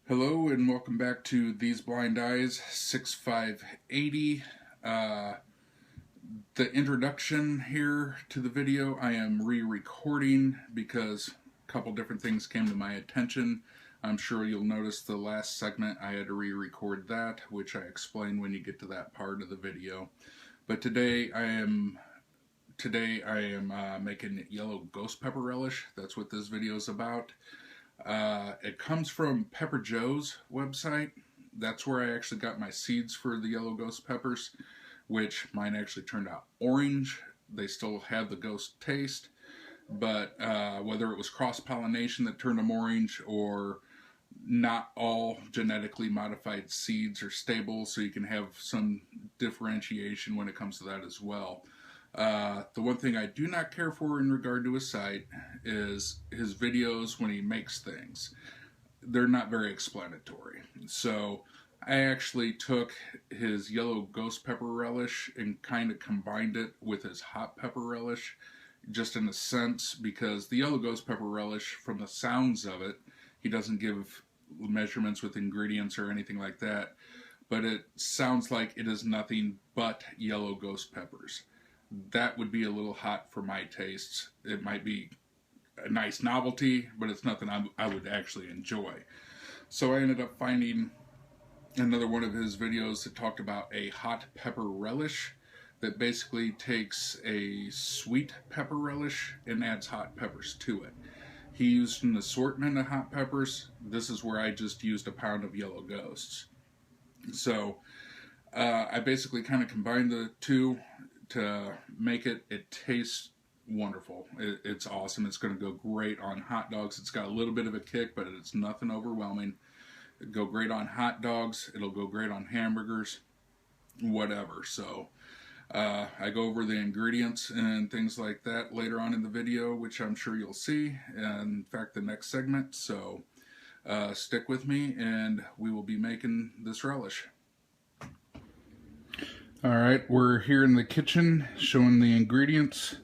Hello and welcome back to These Blind Eyes 6580. The introduction here to the video I am re-recording because a couple different things came to my attention. I'm sure you'll notice the last segment I had to re-record that, which I explain when you get to that part of the video. But today I am making yellow ghost pepper relish. That's what this video is about. It comes from Pepper Joe's website. That's where I actually got my seeds for the yellow ghost peppers, which mine actually turned out orange. They still have the ghost taste, but whether it was cross-pollination that turned them orange or not all genetically modified seeds are stable, so you can have some differentiation when it comes to that as well. The one thing I do not care for in regard to his site is his videos when he makes things. They're not very explanatory. So I actually took his yellow ghost pepper relish and kind of combined it with his hot pepper relish, just in a sense, because the yellow ghost pepper relish, from the sounds of it, he doesn't give measurements with ingredients or anything like that, but it sounds like it is nothing but yellow ghost peppers. That would be a little hot for my tastes. It might be a nice novelty, but it's nothing I would actually enjoy. So I ended up finding another one of his videos that talked about a hot pepper relish that basically takes a sweet pepper relish and adds hot peppers to it. He used an assortment of hot peppers. This is where I just used a pound of yellow ghosts. So I basically kind of combined the two to make it taste wonderful. It's awesome. It's going to go great on hot dogs. It's got a little bit of a kick, but it's nothing overwhelming. It'll go great on hot dogs. It'll go great on hamburgers, whatever. So I go over the ingredients and things like that later on in the video, which I'm sure you'll see. In fact, the next segment. So stick with me and we will be making this relish. Alright, we're here in the kitchen showing the ingredients.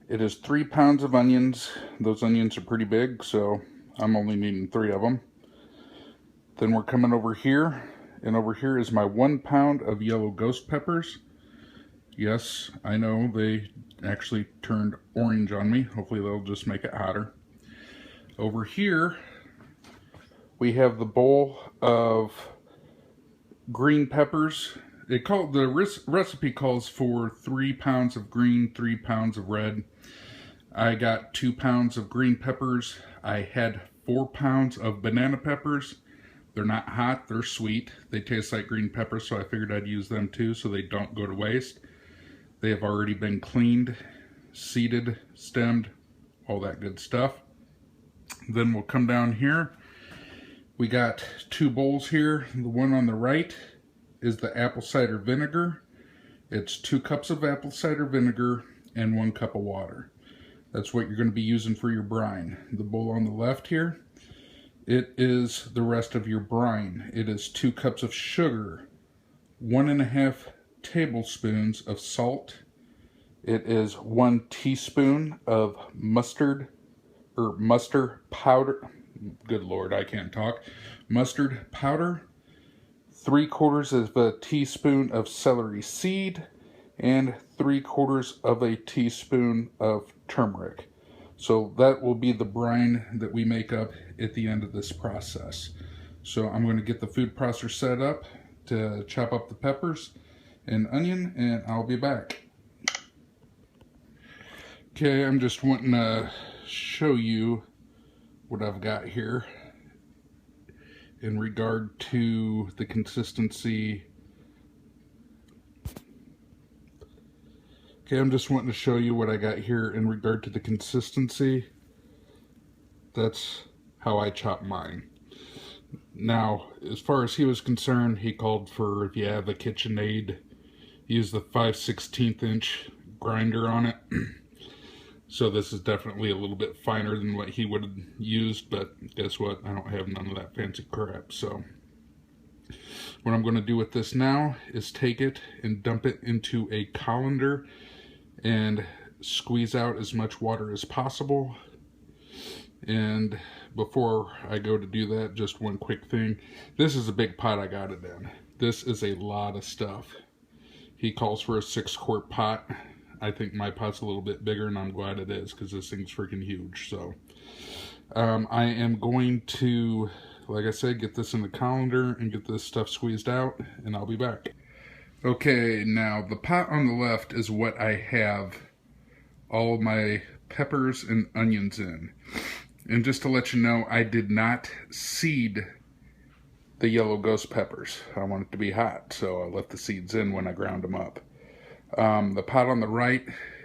It is 3 pounds of onions. Those onions are pretty big, so I'm only needing 3 of them. Then we're coming over here, and over here is my 1 pound of yellow ghost peppers. Yes, I know they actually turned orange on me. Hopefully they'll just make it hotter. Over here, we have the bowl of green peppers. The recipe calls for 3 pounds of green, 3 pounds of red. I got 2 pounds of green peppers. I had 4 pounds of banana peppers. They're not hot, they're sweet. They taste like green peppers, so I figured I'd use them too so they don't go to waste. They have already been cleaned, seeded, stemmed, all that good stuff. Then we'll come down here. We got 2 bowls here. The one on the right is the apple cider vinegar. It's 2 cups of apple cider vinegar and 1 cup of water. That's what you're going to be using for your brine. The bowl on the left here, it is the rest of your brine. It is 2 cups of sugar, 1.5 tablespoons of salt. It is 1 teaspoon of mustard powder. Good Lord, I can't talk. Mustard powder. 3/4 of a teaspoon of celery seed, and 3/4 of a teaspoon of turmeric. So that will be the brine that we make up at the end of this process. So I'm going to get the food processor set up to chop up the peppers and onion, and I'll be back. Okay, I'm just wanting to show you what I've got here in regard to the consistency. Okay, I'm just wanting to show you what I got here in regard to the consistency. That's how I chop mine. Now, as far as he was concerned, he called for, if you have a KitchenAid, use the 5/16 inch grinder on it. So this is definitely a little bit finer than what he would have used, but guess what? I don't have none of that fancy crap. So what I'm going to do with this now is take it and dump it into a colander and squeeze out as much water as possible. And before I go to do that, just one quick thing. This is a big pot I got it in. This is a lot of stuff. He calls for a 6-quart pot. I think my pot's a little bit bigger, and I'm glad it is because this thing's freaking huge. So I am going to, like I said, get this in the colander and get this stuff squeezed out, and I'll be back. Okay, now the pot on the left is what I have all of my peppers and onions in. And just to let you know, I did not seed the yellow ghost peppers. I want it to be hot, so I left the seeds in when I ground them up. The pot on the right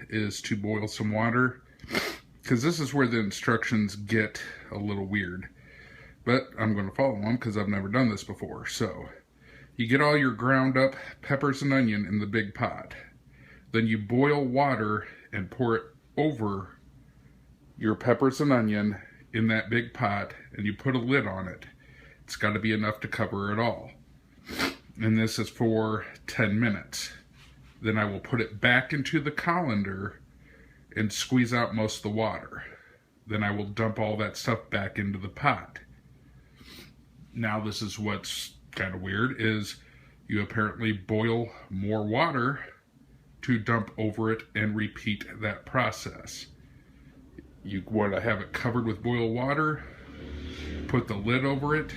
is to boil some water, because this is where the instructions get a little weird. But I'm going to follow them because I've never done this before. So you get all your ground up peppers and onion in the big pot. Then you boil water and pour it over your peppers and onion in that big pot, and you put a lid on it. It's got to be enough to cover it all. And this is for 10 minutes. Then I will put it back into the colander and squeeze out most of the water. Then I will dump all that stuff back into the pot. Now this is what's kind of weird, is you apparently boil more water to dump over it and repeat that process. You want to have it covered with boiled water, put the lid over it,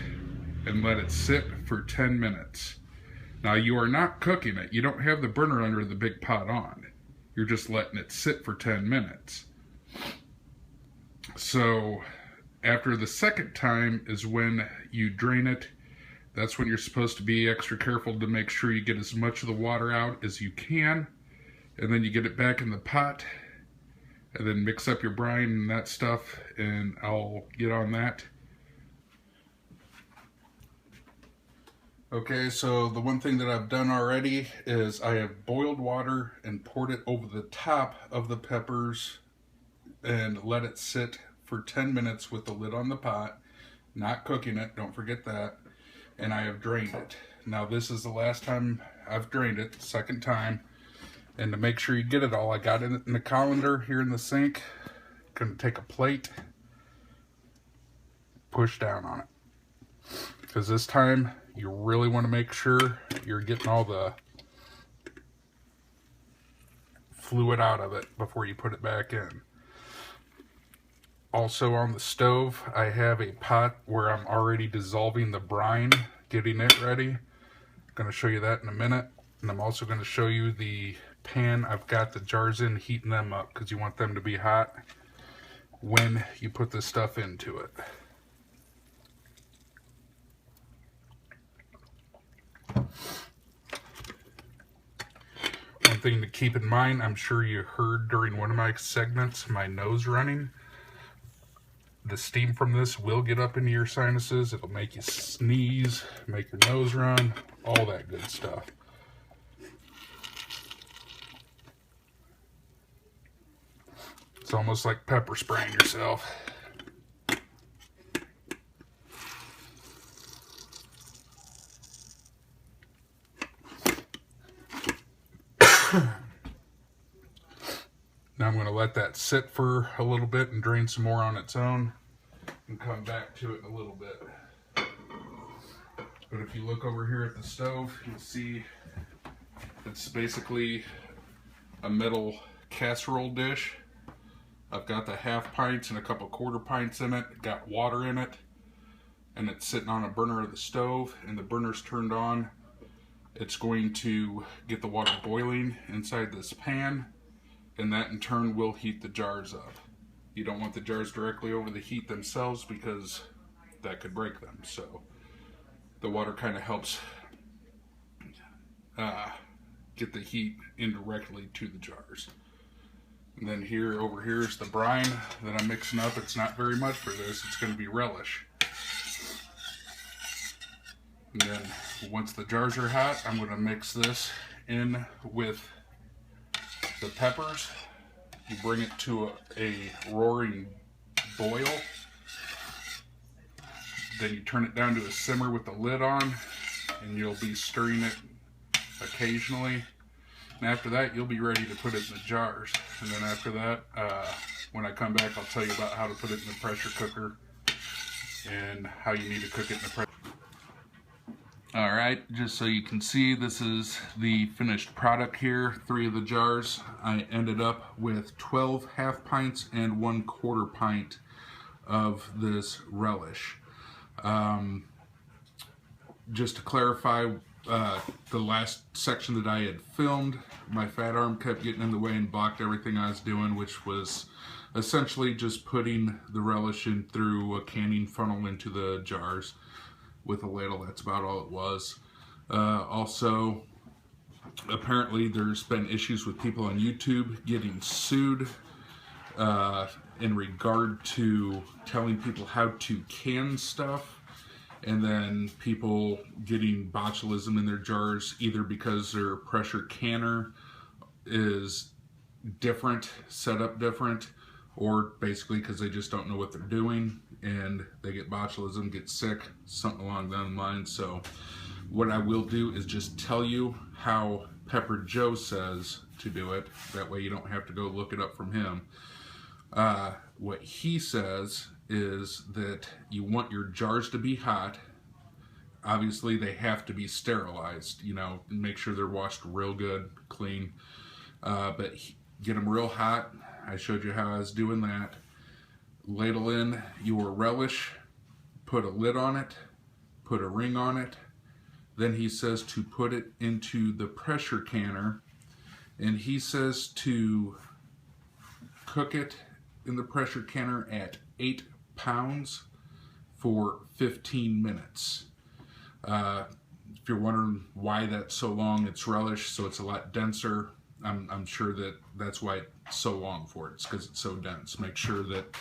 and let it sit for 10 minutes. Now you are not cooking it. You don't have the burner under the big pot on. You're just letting it sit for 10 minutes. So after the second time is when you drain it. That's when you're supposed to be extra careful to make sure you get as much of the water out as you can. And then you get it back in the pot. And then mix up your brine and that stuff, and I'll get on that. Okay, so the one thing that I've done already is I have boiled water and poured it over the top of the peppers and let it sit for 10 minutes with the lid on the pot. Not cooking it, don't forget that. And I have drained it. Now this is the last time I've drained it, the second time. And to make sure you get it all, I got it in the colander here in the sink. Gonna take a plate, push down on it. Because this time, you really want to make sure you're getting all the fluid out of it before you put it back in. Also on the stove, I have a pot where I'm already dissolving the brine, getting it ready. I'm gonna show you that in a minute. And I'm also gonna show you the pan I've got the jars in, heating them up because you want them to be hot when you put this stuff into it. One thing to keep in mind, I'm sure you heard during one of my segments my nose running. The steam from this will get up into your sinuses. It'll make you sneeze, make your nose run, all that good stuff. It's almost like pepper spraying yourself. Now I'm going to let that sit for a little bit and drain some more on its own and come back to it in a little bit. But if you look over here at the stove, you'll see it's basically a metal casserole dish. I've got the half pints and a couple quarter pints in it, got water in it, and it's sitting on a burner of the stove, and the burner's turned on. It's going to get the water boiling inside this pan, and that in turn will heat the jars up. You don't want the jars directly over the heat themselves because that could break them. So the water kind of helps get the heat indirectly to the jars. And then over here is the brine that I'm mixing up. It's not very much for this. It's going to be relish. And then once the jars are hot, I'm going to mix this in with the peppers. You bring it to a roaring boil. Then you turn it down to a simmer with the lid on, and you'll be stirring it occasionally. And after that, you'll be ready to put it in the jars. And then after that, When I come back, I'll tell you about how to put it in the pressure cooker and how you need to cook it in the pressure. Alright, just so you can see, this is the finished product here. 3 of the jars. I ended up with 12 half pints and 1/4 pint of this relish. Just to clarify, the last section that I had filmed, my fat arm kept getting in the way and blocked everything I was doing, which was essentially just putting the relish in through a canning funnel into the jars with a ladle. That's about all it was. Also, apparently there's been issues with people on YouTube getting sued in regard to telling people how to can stuff, and then people getting botulism in their jars either because their pressure canner is different, set up different, or basically because they just don't know what they're doing and they get botulism, get sick, something along those lines. So what I will do is just tell you how Pepper Joe says to do it. That way you don't have to go look it up from him. What he says is that you want your jars to be hot. Obviously they have to be sterilized, you know, and make sure they're washed real good, clean. But get them real hot. I showed you how I was doing that. Ladle in your relish, put a lid on it, put a ring on it. Then he says to put it into the pressure canner, and he says to cook it in the pressure canner at 8 pounds for 15 minutes. If you're wondering why that's so long, it's relish, so it's a lot denser. I'm sure that that's why it's so long for it. It's because it's so dense. Make sure that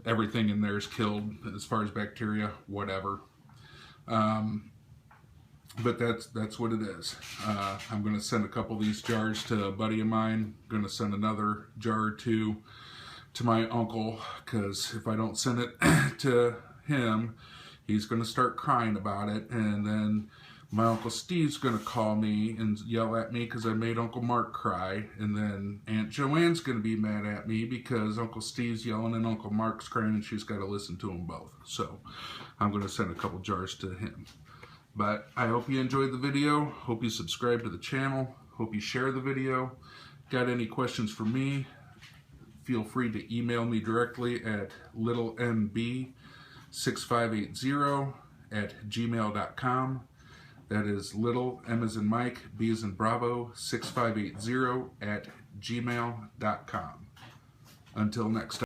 everything in there is killed as far as bacteria, whatever. But that's what it is. I'm going to send a couple of these jars to a buddy of mine. I'm going to send another jar or two to my uncle, because if I don't send it to him, he's going to start crying about it, and then my Uncle Steve's going to call me and yell at me because I made Uncle Mark cry, and then Aunt Joanne's going to be mad at me because Uncle Steve's yelling and Uncle Mark's crying, and she's got to listen to them both. So I'm going to send a couple jars to him. But I hope you enjoyed the video. Hope you subscribe to the channel. Hope you share the video. Got any questions for me? Feel free to email me directly at littlemb6580@gmail.com. That is little, M as in Mike, B as in Bravo, 6580@gmail.com. Until next time.